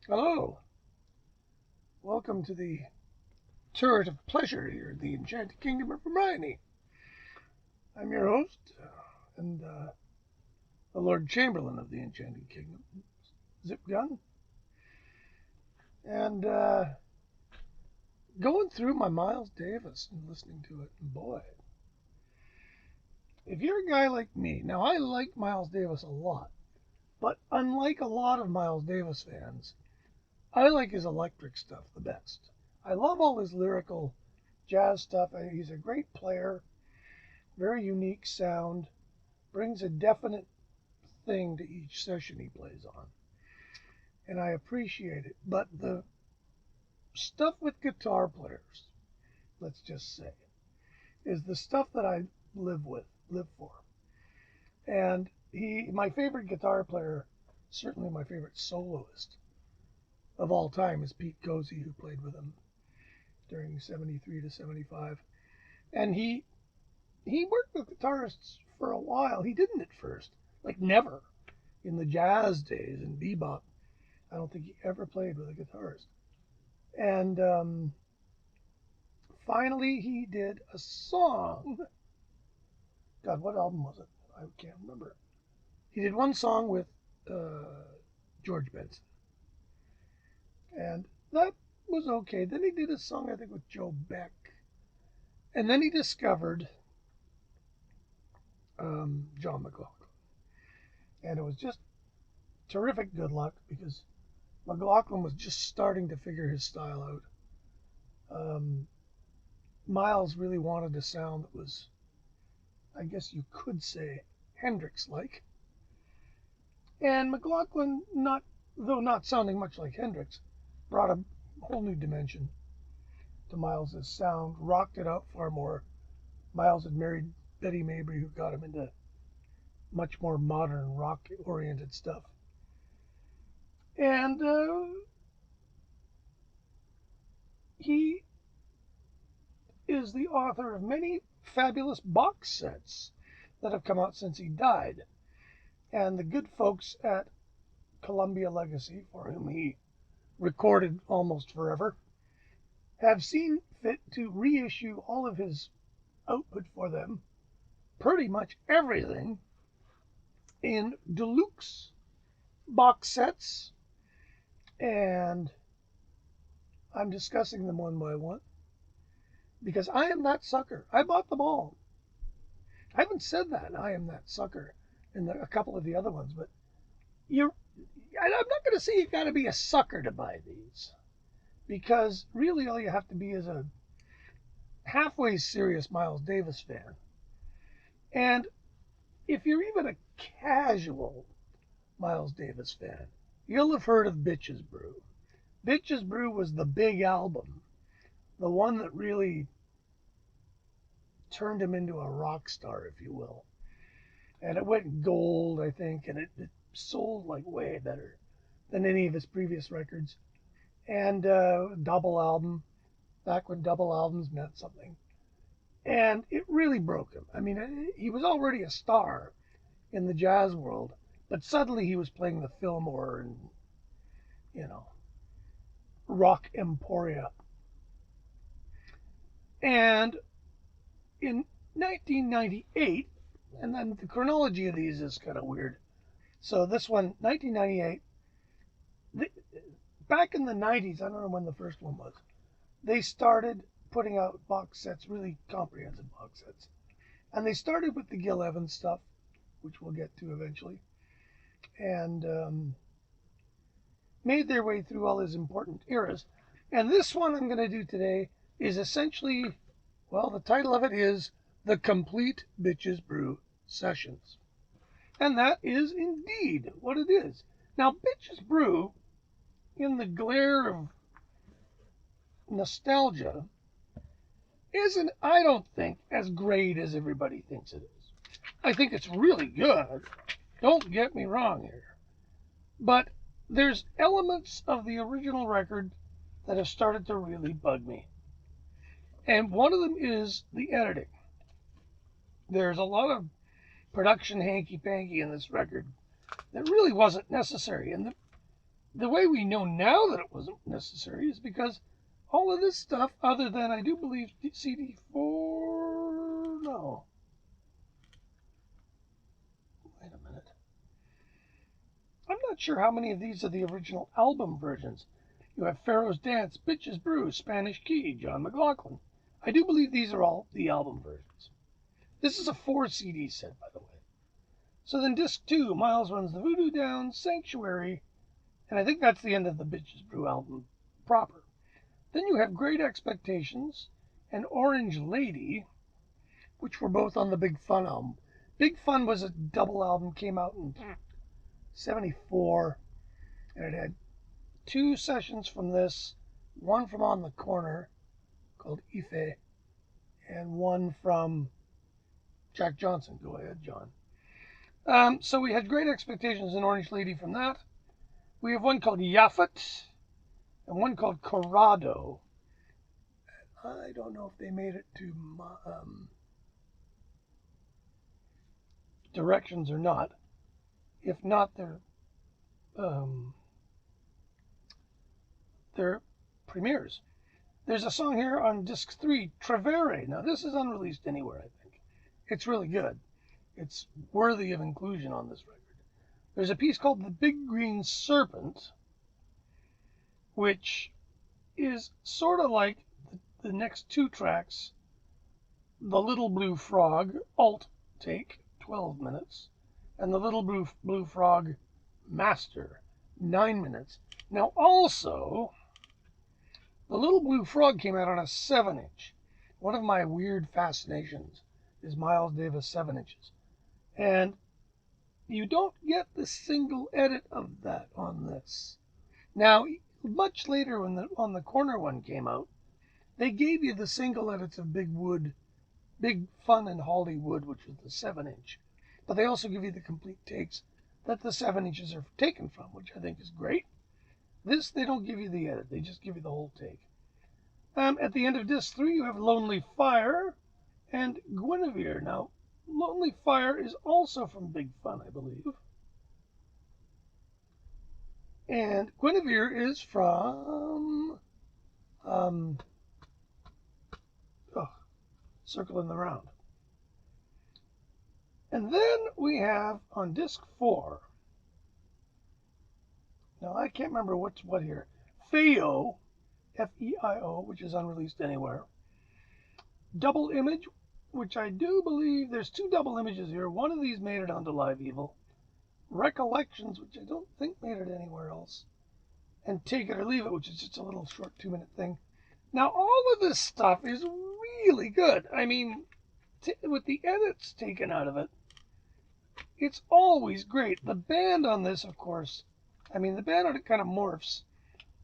Hello, welcome to the turret of pleasure here in the Enchanted Kingdom of Hermione. I'm your host and the Lord Chamberlain of the Enchanted Kingdom, Zip Gun, and going through my Miles Davis and listening to it, and boy, if you're a guy like me, now I like Miles Davis a lot, but unlike a lot of Miles Davis fans, I like his electric stuff the best. I love all his lyrical jazz stuff. He's a great player, very unique sound, brings a definite thing to each session he plays on, and I appreciate it. But the stuff with guitar players, let's just say, is the stuff that I live for. And my favorite guitar player, certainly my favorite soloist of all time, is Pete Cozy, who played with him during 73 to 75. And he worked with guitarists for a while. He didn't at first, like never. In the jazz days and bebop, I don't think he ever played with a guitarist. And finally, he did a song. God, what album was it? I can't remember. He did one song with George Benson, and that was okay. Then he did a song, I think, with Joe Beck, and then he discovered John McLaughlin, and it was just terrific good luck because McLaughlin was just starting to figure his style out. Miles really wanted a sound that was, I guess you could say, Hendrix-like. And McLaughlin, though not sounding much like Hendrix, brought a whole new dimension to Miles's sound, rocked it out far more. Miles had married Betty Mabry, who got him into much more modern rock-oriented stuff. And he is the author of many fabulous box sets that have come out since he died. And the good folks at Columbia Legacy, for whom he recorded almost forever, have seen fit to reissue all of his output for them, pretty much everything, in deluxe box sets. And I'm discussing them one by one because I am that sucker. I bought them all. I haven't said that I am that sucker in a couple of the other ones, but I'm not going to say you got to be a sucker to buy these, because really all you have to be is a halfway serious Miles Davis fan. And if you're even a casual Miles Davis fan, you'll have heard of Bitches Brew. Bitches Brew was the big album, the one that really turned him into a rock star, if you will. And it went gold, I think, and it sold like way better than any of his previous records. And double album, back when double albums meant something. And it really broke him. I mean, he was already a star in the jazz world, but suddenly he was playing the Fillmore and, rock emporia. And in 1998, and then the chronology of these is kind of weird. So this one, 1998, back in the 90s, I don't know when the first one was, they started putting out box sets, really comprehensive box sets. And they started with the Gil Evans stuff, which we'll get to eventually, and made their way through all his important eras. And this one I'm going to do today is essentially, well, the title of it is The Complete Bitches Brew Sessions. And that is indeed what it is. Now, Bitches Brew, in the glare of nostalgia, isn't, I don't think, as great as everybody thinks it is. I think it's really good. Don't get me wrong here. But there's elements of the original record that have started to really bug me. And one of them is the editing. There's a lot of production hanky-panky in this record that really wasn't necessary. And the way we know now that it wasn't necessary is because all of this stuff, other than I do believe CD4, no. Wait a minute. I'm not sure how many of these are the original album versions. You have Pharaoh's Dance, Bitches Brew, Spanish Key, John McLaughlin. I do believe these are all the album versions. This is a 4 CD set, by the way. So then disc 2, Miles Runs the Voodoo Down, Sanctuary, and I think that's the end of the Bitches Brew album proper. Then you have Great Expectations and Orange Lady, which were both on the Big Fun album. Big Fun was a double album, came out in 74, and it had 2 sessions from this, one from On the Corner called Ife, and one from Jack Johnson. Go ahead, John. So we had Great Expectations and Orange Lady from that. We have one called Yafet and one called Corrado. I don't know if they made it to Directions or not. If not, they're premieres. There's a song here on disc 3, Trevere. Now this is unreleased anywhere, I think. It's really good. It's worthy of inclusion on this record. There's a piece called The Big Green Serpent, which is sort of like the next 2 tracks, The Little Blue Frog, alt take, 12 minutes, and The Little Blue Frog Master, 9 minutes. Now also, The Little Blue Frog came out on a 7-inch. One of my weird fascinations is Miles Davis 7 inches. And you don't get the single edit of that on this. Now, much later when the On the Corner one came out, they gave you the single edits of Big Fun and Hollywood, which was the 7-inch. But they also give you the complete takes that the 7 inches are taken from, which I think is great. This, they don't give you the edit. They just give you the whole take. At the end of disc 3, you have Lonely Fire and Guinevere. Now, Lonely Fire is also from Big Fun, I believe. And Guinevere is from Circle in the Round. And then we have on disc 4, now I can't remember what's what here, Feio, F-E-I-O, which is unreleased anywhere. Double Image, which I do believe there's 2 double images here. One of these made it onto Live Evil. Recollections, which I don't think made it anywhere else. And Take It or Leave It, which is just a little short 2-minute thing. Now, all of this stuff is really good. I mean, with the edits taken out of it, it's always great. The band on this, of course, I mean, the band on it kind of morphs,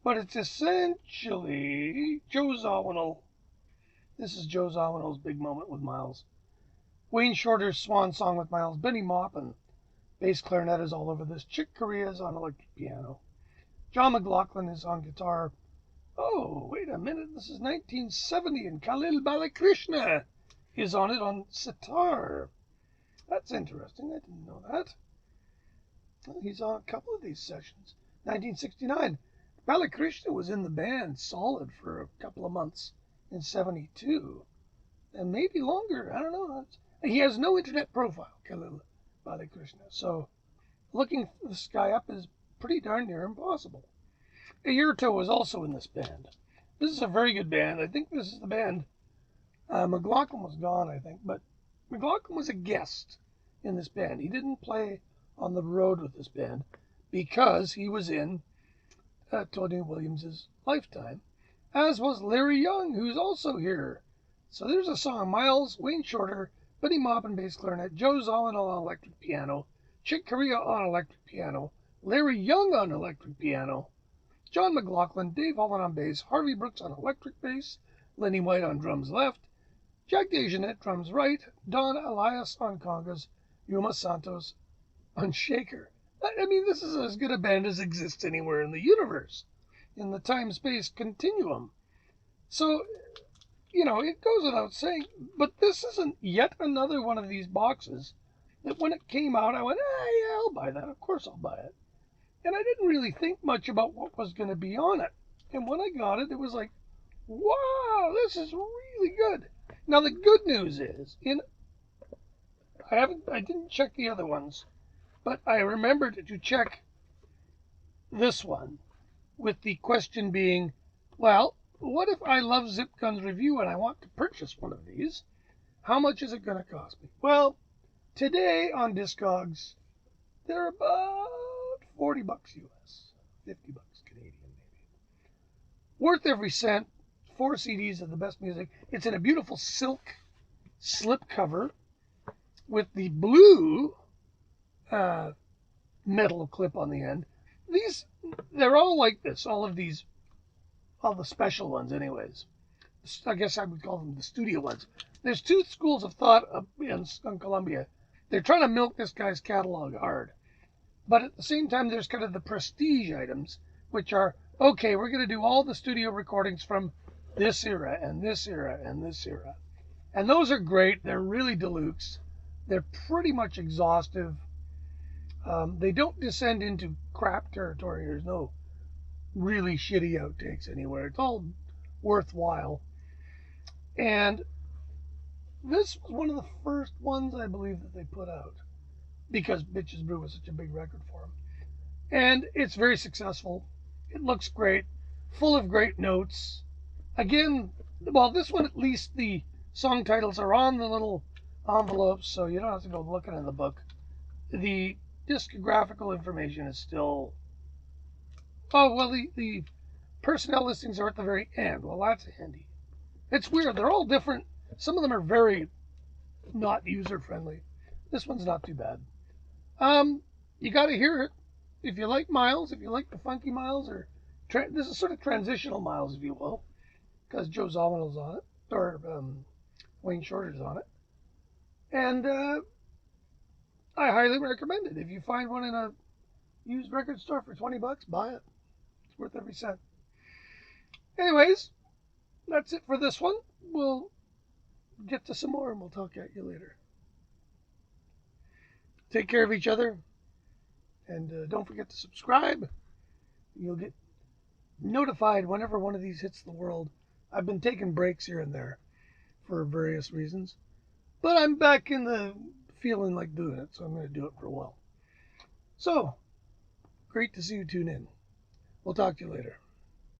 but it's essentially Joe Zawinul. This is Joe Zawinul's big moment with Miles. Wayne Shorter's swan song with Miles. Benny Maupin, bass clarinet, is all over this. Chick Corea is on electric piano. John McLaughlin is on guitar. Oh, wait a minute. This is 1970, and Khalil Balakrishna is on it on sitar. That's interesting. I didn't know that. Well, he's on a couple of these sessions. 1969. Balakrishna was in the band solid for a couple of months in 72. And maybe longer. I don't know. He has no internet profile, Khalil Balakrishna. So looking this guy up is pretty darn near impossible. Ayrton was also in this band. This is a very good band. I think this is the band. McLaughlin was gone, I think, but McLaughlin was a guest in this band. He didn't play on the road with this band because he was in Tony Williams' Lifetime, as was Larry Young, who's also here. So there's a song: Miles, Wayne Shorter, Benny Maupin bass clarinet, Joe Zawinul on electric piano, Chick Corea on electric piano, Larry Young on electric piano, John McLaughlin, Dave Holland on bass, Harvey Brooks on electric bass, Lenny White on drums left, Jack DeJohnette drums right, Don Elias on congas, Yuma Santos on shaker. I mean, this is as good a band as exists anywhere in the universe, in the time-space continuum. So, you know, it goes without saying, but this isn't yet another one of these boxes that when it came out, I went, yeah, I'll buy that. Of course I'll buy it. And I didn't really think much about what was going to be on it. And when I got it, it was like, wow, this is really good. Now the good news is, I didn't check the other ones, but I remembered to check this one with the question being, well, what if I love Zip Gun's review and I want to purchase one of these? How much is it going to cost me? Well, today on Discogs, they're about $40 US, $50 Canadian maybe. Worth every cent. 4 CDs of the best music. It's in a beautiful silk slipcover with the blue metal clip on the end. They're all like this. All the special ones, anyways. I guess I would call them the studio ones. There's two schools of thought in Columbia. They're trying to milk this guy's catalog hard. But at the same time, there's kind of the prestige items, which are, okay, we're going to do all the studio recordings from this era and this era and this era. And those are great. They're really deluxe. They're pretty much exhaustive. They don't descend into crap territory. There's no really shitty outtakes anywhere. It's all worthwhile. And this was one of the first ones, I believe, that they put out because Bitches Brew was such a big record for them. And it's very successful. It looks great, full of great notes. Again, well, this one at least the song titles are on the little envelopes, so you don't have to go looking in the book. The discographical information is still. Oh, well, the personnel listings are at the very end. Well, that's handy. It's weird. They're all different. Some of them are very not user friendly. This one's not too bad. You got to hear it. If you like Miles, if you like the funky Miles, or this is sort of transitional Miles, if you will, because Joe Zawinul's on it, or Wayne Shorter's on it. And I highly recommend it. If you find one in a used record store for $20, buy it. It's worth every cent. Anyways, that's it for this one. We'll get to some more and we'll talk at you later. Take care of each other. And don't forget to subscribe. You'll get notified whenever one of these hits the world. I've been taking breaks here and there for various reasons. But I'm back in the feeling like doing it, so I'm going to do it for a while. So, great to see you tune in. We'll talk to you later.